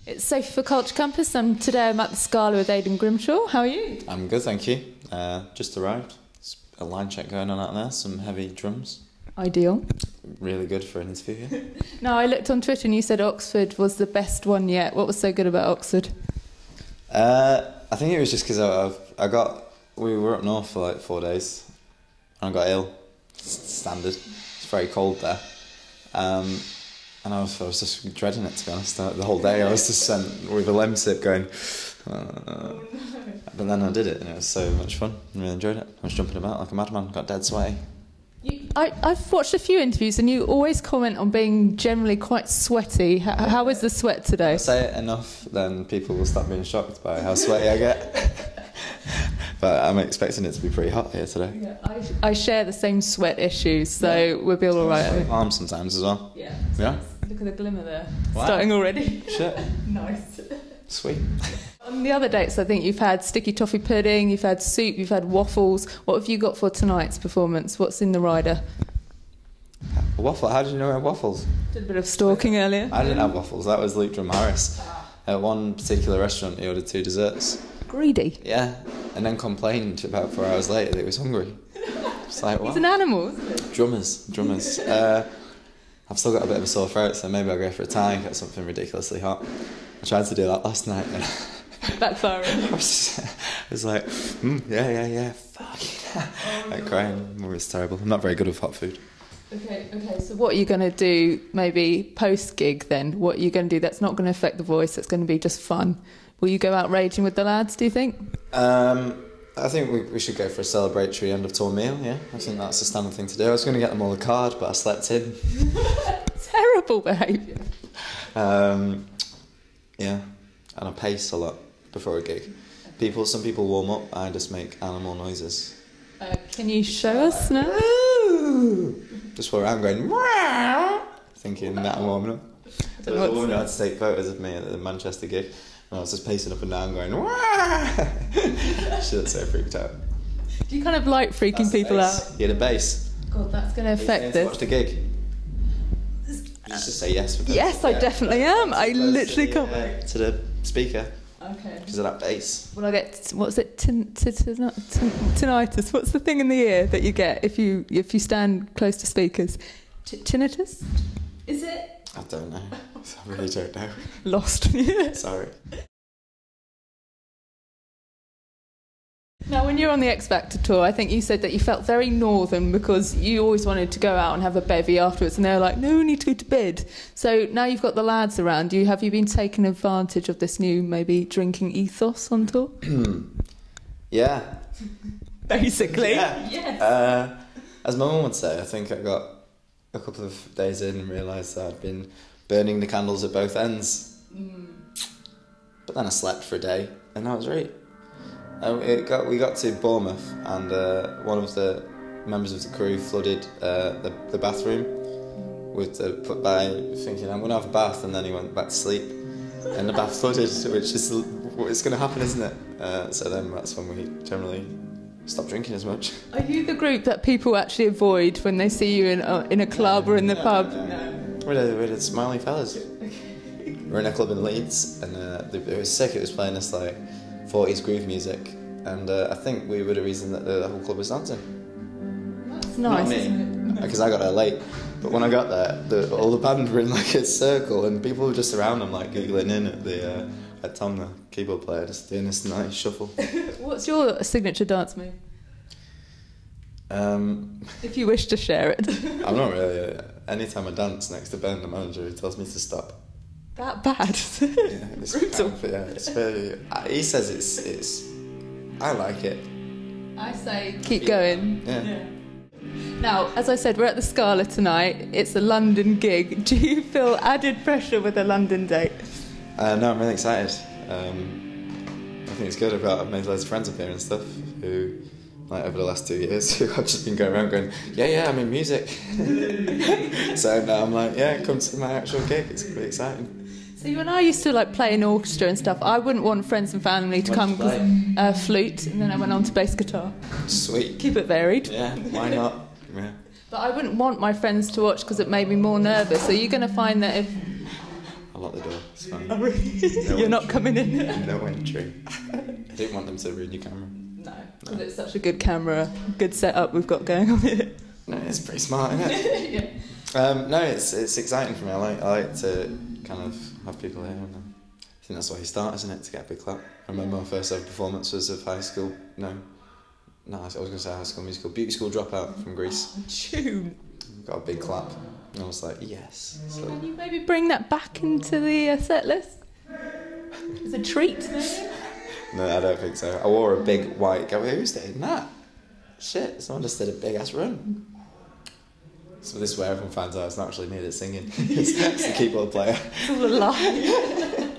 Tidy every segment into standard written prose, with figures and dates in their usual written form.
It's Sophie for Culture Campus, and today I'm at the Scala with Aiden Grimshaw. How are you? I'm good, thank you. Just arrived. There's a line check going on out there, some heavy drums. Ideal. Really good for an interview, yeah. Now, I looked on Twitter and you said Oxford was the best one yet. What was so good about Oxford? I think it was just because we were up north for like 4 days and I got ill. Standard. It's very cold there. And I was just dreading it, to be honest. The whole day I was just sent with a lemsip going, But then I did it and it was so much fun. I really enjoyed it. I was jumping about like a madman, got dead sweaty. I've watched a few interviews and you always comment on being generally quite sweaty. How is the sweat today? If I say it enough, then people will stop being shocked by how sweaty I get. But I'm expecting it to be pretty hot here today. Yeah, I share the same sweat issues, so we'll be all right. Arms sometimes as well. Yeah. Yeah. Look at the glimmer there. Wow. Starting already. Shit. Nice. Sweet. On the other dates, I think you've had sticky toffee pudding, you've had soup, you've had waffles. What have you got for tonight's performance? What's in the rider? A waffle? How did you know I had waffles? Did a bit of stalking earlier. I didn't have waffles. That was Luke Drum Harris. At one particular restaurant, he ordered 2 desserts. Greedy. Yeah, and then complained about 4 hours later that he was hungry. It's like, wow. He's an animal, isn't he? Drummers. I've still got a bit of a sore throat, so maybe I'll go for a tie and get something ridiculously hot. I tried to do that last night and backfiring. I was like, yeah, fuck. Like crying. It was terrible. I'm not very good with hot food. Okay, so what are you going to do maybe post-gig then? What are you going to do that's not going to affect the voice, that's going to be just fun? Will you go out raging with the lads, do you think? I think we should go for a celebratory end of tour meal, yeah. I think that's the standard thing to do. I was going to get them all a card, but I slept in. Terrible behaviour. Yeah, and I pace a lot before a gig. Some people warm up, I just make animal noises. Can you show us now? Just walk around going, Meow! Thinking that I'm warming up. There was a woman who had to take photos of me at the Manchester gig, and I was just pacing up and down going, she looked so freaked out. Do you kind of like freaking people out? You had a bass. God, that's going to affect this. Watch the gig. You just say yes. Yes, I definitely am. I literally can't wait. To the speaker. Okay. Because of that bass. Will I get, what's it, tinnitus? What's the thing in the ear that you get if you stand close to speakers? Tinnitus? Is it? I don't know. I really don't know. Lost. Sorry. Now, when you're on the X Factor tour, I think you said that you felt very northern because you always wanted to go out and have a bevy afterwards, and they were like, no, we need to go to bed. So now you've got the lads around you. Have you been taking advantage of this new, maybe, drinking ethos on tour? Yeah. Basically. Yeah. Yes. As my mum would say, I think I got a couple of days in and realised that I'd been burning the candles at both ends. But then I slept for a day, and that was right. We got to Bournemouth, and one of the members of the crew flooded the bathroom by thinking I'm going to have a bath, and then he went back to sleep, and the bath flooded, which is what's going to happen, isn't it? So then that's when we generally stop drinking as much. Are you the group that people actually avoid when they see you in a club or in the pub? No. We're the smiley fellas. We're in a club in Leeds, and it was sick. It was playing this like 40s groove music, and I think we were the reason that the whole club was dancing. That's nice. Not me, because I got there late. But when I got there, all the band were in like a circle, and people were just around them, like googling in at Tom, the keyboard player, just doing this nice shuffle. What's your signature dance move? If you wish to share it. I'm not really. Anytime I dance next to Ben, the manager, he tells me to stop. That bad? Yeah, it's brutal. Yeah, it's very. He says it's. I like it. I say keep going. Yeah. Now, as I said, we're at the Scala tonight. It's a London gig. Do you feel added pressure with a London date? No, I'm really excited. I think it's good. I've made loads of friends up here and stuff who, like over the last 2 years, who I've just been going around going, yeah, I'm in music. So now I'm like, yeah, come to my actual gig. It's pretty exciting. So you and I used to like play in orchestra and stuff. I wouldn't want friends and family to come because flute, and then I went on to bass guitar. Sweet. Keep it varied. Yeah, why not? Yeah. But I wouldn't want my friends to watch because it made me more nervous. Are you going to find that if... I lock the door. It's fine. Oh, really? No You're not entry. coming in. No entry. I didn't want them to ruin your camera. No, because it's such a good camera, good setup we've got going on here. No, it's pretty smart, isn't it? Yeah. No, it's exciting for me. I like to kind of have people here. And I think that's why you start, isn't it? To get a big clap. I remember my first ever performance was of high school. No, I was going to say High School Musical. Beauty School Dropout from Greece. Oh, tune. Got a big clap. And I was like, yes. So, Can you maybe bring that back into the set list? It's a treat, maybe? no, I don't think so. I wore a big white gown. Who's doing that? Shit, someone just did a big ass run. So this is where everyone finds out it's not actually me that's singing. It's the keyboard player. It's all a lie.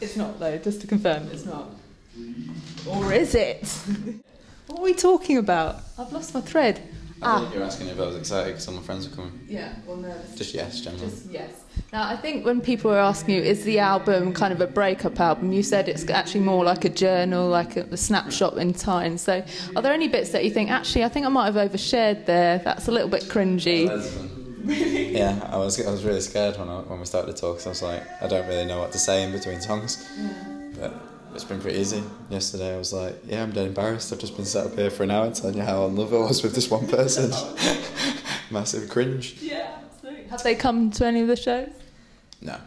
It's not though, just to confirm, it's not. Or is it? What are we talking about? I've lost my thread. I think you're asking if I was excited because all my friends were coming. Yeah, well no. Just yes, generally. Just yes. Now I think when people were asking you, is the album kind of a breakup album? You said it's actually more like a journal, like a snapshot in time. So are there any bits that you think, actually, I think I might have overshared there, that's a little bit cringy? Really? Yeah, I was really scared when we started to talk, because I was like, I don't really know what to say in between songs. Yeah. But it's been pretty easy. Yesterday I was like, yeah, I'm dead embarrassed. I've just been sat up here for an hour telling you how in love I was with this one person. Massive cringe. Yeah, absolutely. Have they come to any of the shows? No.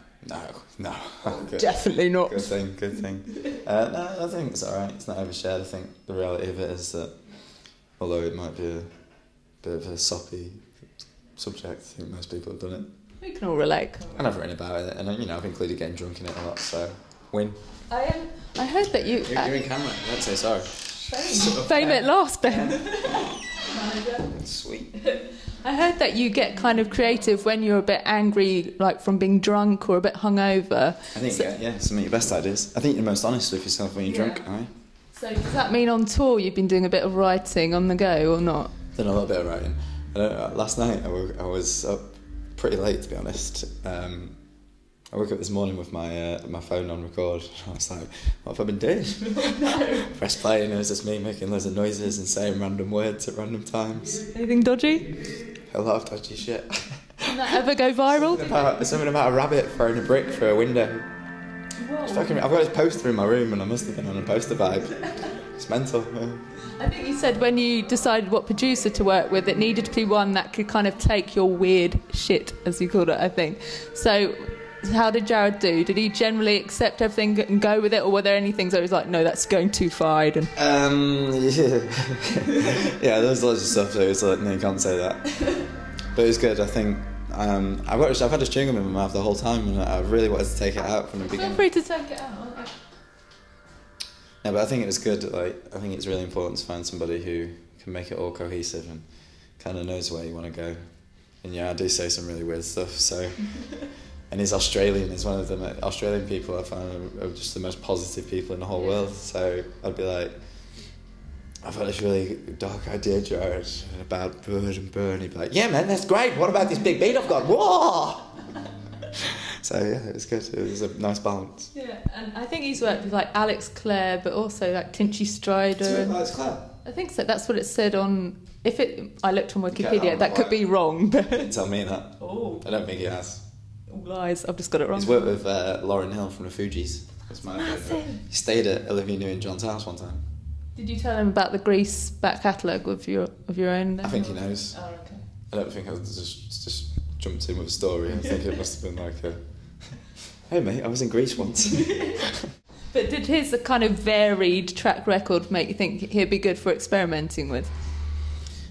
Good. Definitely not. Good thing. No, I think it's alright. It's not overshared. I think the reality of it is that, although it might be a bit of a soppy subject, I think most people have done it. We can all relate. And I've written about it, and I've included getting drunk in it a lot, so win. I heard that you... You're in camera, I'd say sorry. Fame at last, Ben. Sweet. I heard that you get kind of creative when you're a bit angry, like from being drunk or a bit hungover. I think, yeah, some of your best ideas. I think you're most honest with yourself when you're drunk, aren't you? So does that mean on tour you've been doing a bit of writing on the go or not? Done a little bit of writing. Last night I was up pretty late, to be honest. I woke up this morning with my phone on record. I was like, what have I been doing? No. Press play and it was just me making loads of noises and saying random words at random times. Anything dodgy? A lot of dodgy shit. Did that ever go viral? Something about a rabbit throwing a brick through a window. Whoa. I've got this poster in my room and I must have been on a poster vibe. It's mental. Yeah. I think you said when you decided what producer to work with, it needed to be one that could kind of take your weird shit, as you called it, I think. So how did Jared do? Did he generally accept everything and go with it, or were there any things that he was like, no, that's going too far, Aiden? Yeah, there was loads of stuff that was like, no, you can't say that. But it was good, I think. I've had a chewing gum in my mouth the whole time, and I really wanted to take it out from the beginning. Feel free to take it out. Yeah, but I think it was good. Like, I think it's really important to find somebody who can make it all cohesive and kind of knows where you want to go. And yeah, I do say some really weird stuff. So, and he's Australian. He's one of the Australian people I find are just the most positive people in the whole world. So I'd be like, I've got this really dark idea, Jared, about bird and burn. He'd be like, yeah, man, that's great. What about this big beat I've got? Whoa! So yeah, it was good. It was a nice balance. Yeah, and I think he's worked with like Alex Clare, but also like Tinchy Strider. Is it Alex Clare? I think so. That's what it said on. I looked on Wikipedia. That could be wrong, but Didn't tell me that. Oh, I don't think he has. all lies. I've just got it wrong. He's worked with Lauryn Hill from the Fugees. That's my favourite. He stayed at Olivia Newton-John's house one time. Did you tell him about the Grease back catalogue of your own? Then? I think he knows. Oh, okay. I don't think I just jumped in with a story. I think it must have been like a, hey mate, I was in Greece once. But did his kind of varied track record make you think he'd be good for experimenting with?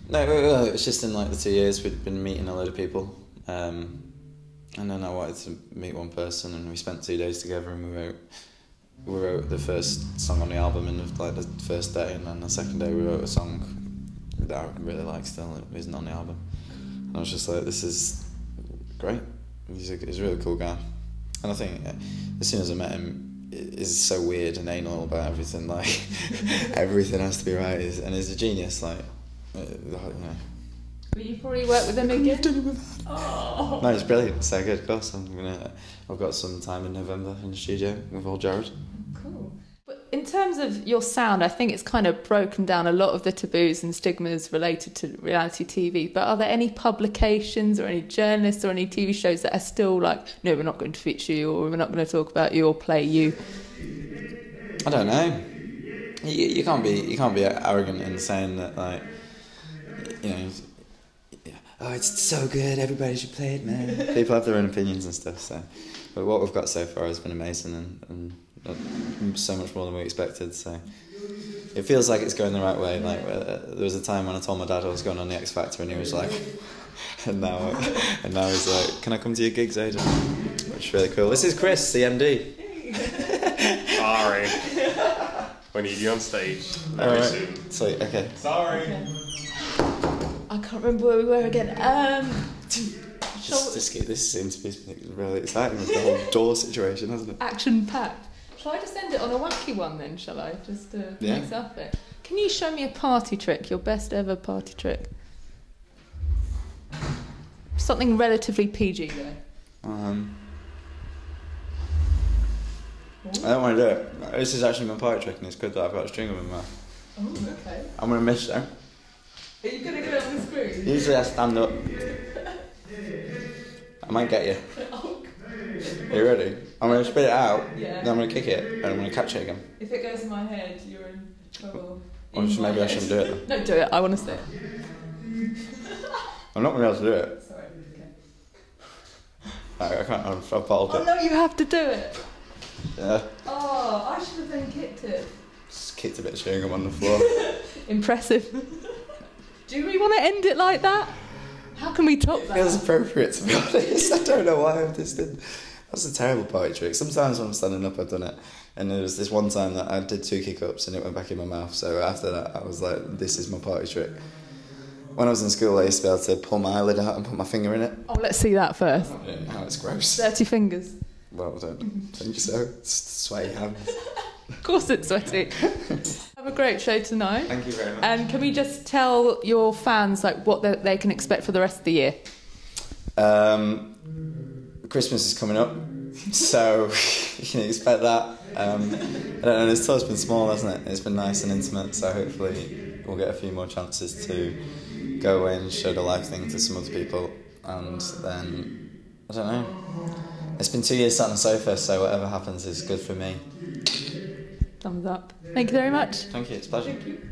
No, it's just in like the 2 years we'd been meeting a load of people. And then I wanted to meet one person and we spent 2 days together and we wrote the first song on the album in like the first day, and then the second day we wrote a song that I really like still. It isn't on the album. And I was just like, this is great. He's a really cool guy. And I think as soon as I met him, he's so weird and anal about everything. Like everything has to be right. And he's a genius. Like, you know. Will you probably work with him again? Oh. No, it's brilliant. So good. Of course, I've got some time in November in the studio with old Jared. Cool. But in In terms of your sound, I think it's kind of broken down a lot of the taboos and stigmas related to reality TV. But are there any publications or any journalists or any TV shows that are still like, no, we're not going to feature you, or we're not going to talk about you or play you? I don't know. You can't be arrogant in saying that, like, you know, oh, it's so good, everybody should play it, man. People have their own opinions and stuff. So, but what we've got so far has been amazing and so much more than we expected. So it feels like it's going the right way. Like there was a time when I told my dad I was going on the X Factor, and he was like, and now he's like, can I come to your gigs, Aiden? Which is really cool. This is Chris, the MD. Sorry. We need you on stage very soon. Sweet, okay. Sorry. Okay. I can't remember where we were again. This seems to be really exciting with the whole door situation, hasn't it? Action packed. Shall I just end it on a wacky one then, shall I? Just to mix up it. Can you show me a party trick, your best ever party trick? Something relatively PG though. I don't want to do it. This is actually my party trick, and it's good that I've got a string in my mouth. Oh, okay. I'm going to miss though. Are you going to go on the screen? Usually I stand up. I might get you. Are you ready? I'm going to spit it out, then I'm going to kick it, and I'm going to catch it again. If it goes in my head, you're in trouble. Or just maybe I shouldn't do it then. No, do it. I want to see it. I'm not going to be able to do it. Sorry. Okay. I can't. I've bottled it. Oh no, you have to do it. Yeah. Oh, I should have then kicked it. Just kicked a bit of chewing gum on the floor. Impressive. Do we want to end it like that? How can we top that? It feels appropriate, to be honest. I don't know why I've just did. That's a terrible party trick. Sometimes when I'm standing up, I've done it. And there was this one time that I did 2 kick-ups and it went back in my mouth. So after that, I was like, this is my party trick. When I was in school, I used to be able to pull my eyelid out and put my finger in it. Oh, let's see that first. Oh, it's gross. Dirty fingers. Well, I don't think so. It's sweaty hands. Of course it's sweaty. Have a great show tonight. Thank you very much. And can we just tell your fans like what they can expect for the rest of the year? Christmas is coming up, so you can expect that. I don't know, this tour's been small, hasn't it? It's been nice and intimate, so hopefully we'll get a few more chances to go away and show the live thing to some other people. And then, I don't know, it's been 2 years sat on the sofa, so whatever happens is good for me. Thumbs up. Thank you very much. Thank you, it's a pleasure. Thank you.